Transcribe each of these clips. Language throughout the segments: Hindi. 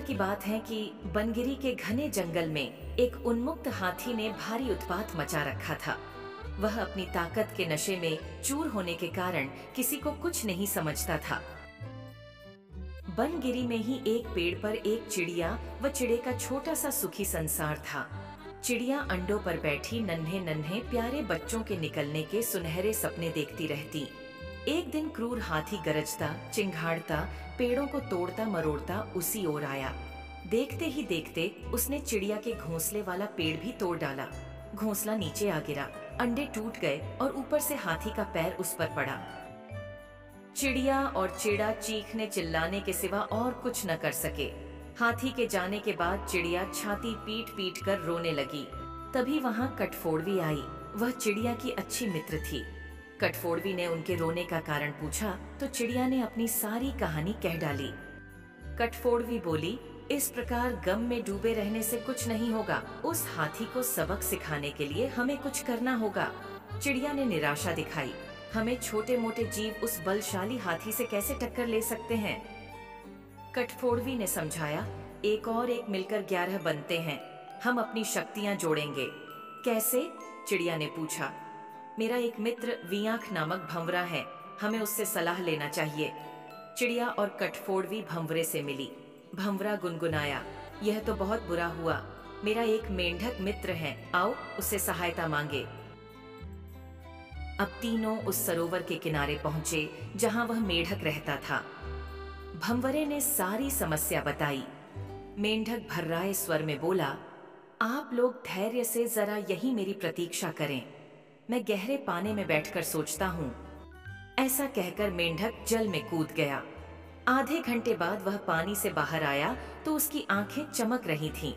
बार की बात है कि बनगिरी के घने जंगल में एक उन्मुक्त हाथी ने भारी उत्पात मचा रखा था। वह अपनी ताकत के नशे में चूर होने के कारण किसी को कुछ नहीं समझता था। बनगिरी में ही एक पेड़ पर एक चिड़िया व चिड़े का छोटा सा सुखी संसार था। चिड़िया अंडों पर बैठी नन्हे नन्हे प्यारे बच्चों के निकलने के सुनहरे सपने देखती रहती। एक दिन क्रूर हाथी गरजता चिंघाड़ता पेड़ों को तोड़ता मरोड़ता उसी ओर आया। देखते ही देखते उसने चिड़िया के घोंसले वाला पेड़ भी तोड़ डाला। घोंसला नीचे आ गिरा, अंडे टूट गए और ऊपर से हाथी का पैर उस पर पड़ा। चिड़िया और चिड़ा चीखने चिल्लाने के सिवा और कुछ न कर सके। हाथी के जाने के बाद चिड़िया छाती पीट पीट कर रोने लगी। तभी वहाँ कटफोड़वी आई। वह चिड़िया की अच्छी मित्र थी। कटफोड़वी ने उनके रोने का कारण पूछा तो चिड़िया ने अपनी सारी कहानी कह डाली। कटफोड़वी बोली, इस प्रकार गम में डूबे रहने से कुछ नहीं होगा। उस हाथी को सबक सिखाने के लिए हमें कुछ करना होगा। चिड़िया ने निराशा दिखाई। हमें छोटे मोटे जीव उस बलशाली हाथी से कैसे टक्कर ले सकते हैं? कटफोड़वी ने समझाया, एक और एक मिलकर 11 बनते हैं। हम अपनी शक्तियां जोड़ेंगे। कैसे? चिड़िया ने पूछा। मेरा एक मित्र वियांख नामक भंवरा है, हमें उससे सलाह लेना चाहिए। चिड़िया और कटफोड़वी भंवरे से मिली। भंवरा गुनगुनाया, यह तो बहुत बुरा हुआ। मेरा एक मेंढक मित्र है, आओ उससे सहायता मांगे। अब तीनों उस सरोवर के किनारे पहुंचे जहां वह मेंढक रहता था। भंवरे ने सारी समस्या बताई। मेंढक भर्राए स्वर में बोला, आप लोग धैर्य से जरा यही मेरी प्रतीक्षा करें। मैं गहरे पानी में बैठकर सोचता हूँ। ऐसा कहकर मेंढक जल में कूद गया। आधे घंटे बाद वह पानी से बाहर आया तो उसकी आंखें चमक रही थीं।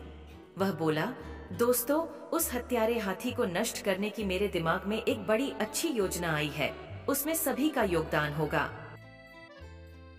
वह बोला, दोस्तों, उस हत्यारे हाथी को नष्ट करने की मेरे दिमाग में एक बड़ी अच्छी योजना आई है। उसमें सभी का योगदान होगा।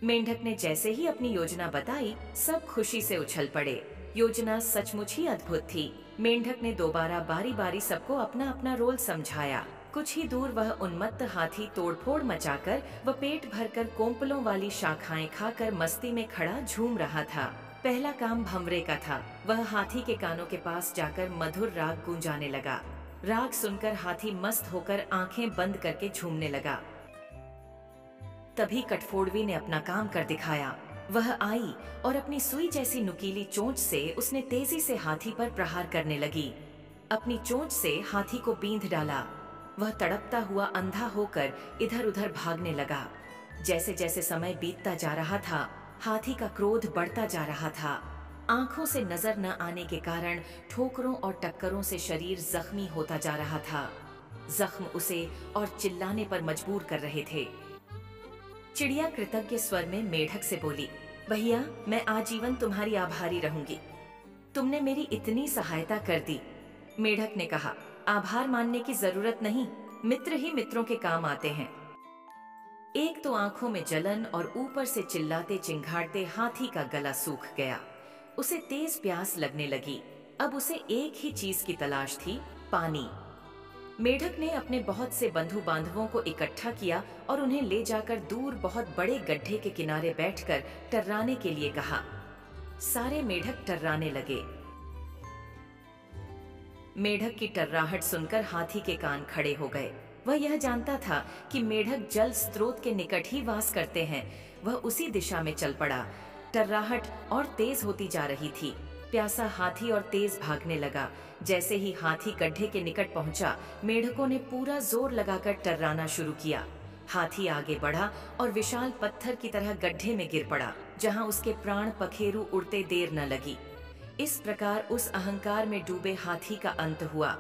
मेंढक ने जैसे ही अपनी योजना बताई, सब खुशी से उछल पड़े। योजना सचमुच ही अद्भुत थी। मेंढक ने दोबारा बारी बारी सबको अपना अपना रोल समझाया। कुछ ही दूर वह उन्मत्त हाथी तोड़फोड़ मचाकर व पेट भरकर कोंपलों वाली शाखाएं खाकर मस्ती में खड़ा झूम रहा था। पहला काम भंवरे का था। वह हाथी के कानों के पास जाकर मधुर राग गूंजाने लगा। राग सुनकर हाथी मस्त होकर आंखें बंद करके झूमने लगा। तभी कटफोड़वी ने अपना काम कर दिखाया। वह आई और अपनी सुई जैसी नुकीली चोंच से उसने तेजी से हाथी पर प्रहार करने लगी। अपनी चोंच से हाथी को बींध डाला। वह तड़पता हुआ अंधा होकर इधर उधर भागने लगा। जैसे जैसे समय बीतता जा रहा था, हाथी का क्रोध बढ़ता जा रहा था। आंखों से नजर न आने के कारण ठोकरों और टक्करों से शरीर जख्मी होता जा रहा था। जख्म उसे और चिल्लाने पर मजबूर कर रहे थे। चिड़िया कृतज्ञ स्वर में मेढक से बोली, भैया, मैं आजीवन तुम्हारी आभारी रहूंगी। तुमने मेरी इतनी सहायता कर दी। मेढक ने कहा, आभार मानने की जरूरत नहीं, मित्र ही मित्रों के काम आते हैं। एक तो आंखों में जलन और ऊपर से चिल्लाते चिंघाड़ते हाथी का गला सूख गया। उसे तेज प्यास लगने लगी। अब उसे एक ही चीज की तलाश थी, पानी। मेढक ने अपने बहुत से बंधु बांधवों को इकट्ठा किया और उन्हें ले जाकर दूर बहुत बड़े गड्ढे के किनारे बैठकर टर्राने के लिए कहा। सारे मेढक टर्राने लगे। मेढक की टर्राहट सुनकर हाथी के कान खड़े हो गए। वह यह जानता था कि मेढक जल स्रोत के निकट ही वास करते हैं। वह उसी दिशा में चल पड़ा। टर्राहट और तेज होती जा रही थी। प्यासा हाथी और तेज भागने लगा। जैसे ही हाथी गड्ढे के निकट पहुंचा, मेढकों ने पूरा जोर लगाकर टर्राना शुरू किया। हाथी आगे बढ़ा और विशाल पत्थर की तरह गड्ढे में गिर पड़ा, जहां उसके प्राण पखेरु उड़ते देर न लगी। इस प्रकार उस अहंकार में डूबे हाथी का अंत हुआ।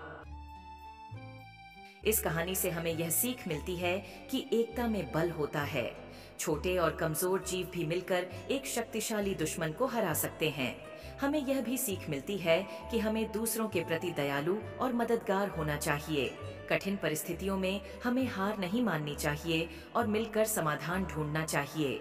इस कहानी से हमें यह सीख मिलती है कि एकता में बल होता है। छोटे और कमजोर जीव भी मिलकर एक शक्तिशाली दुश्मन को हरा सकते हैं। हमें यह भी सीख मिलती है कि हमें दूसरों के प्रति दयालु और मददगार होना चाहिए। कठिन परिस्थितियों में हमें हार नहीं माननी चाहिए और मिलकर समाधान ढूंढना चाहिए।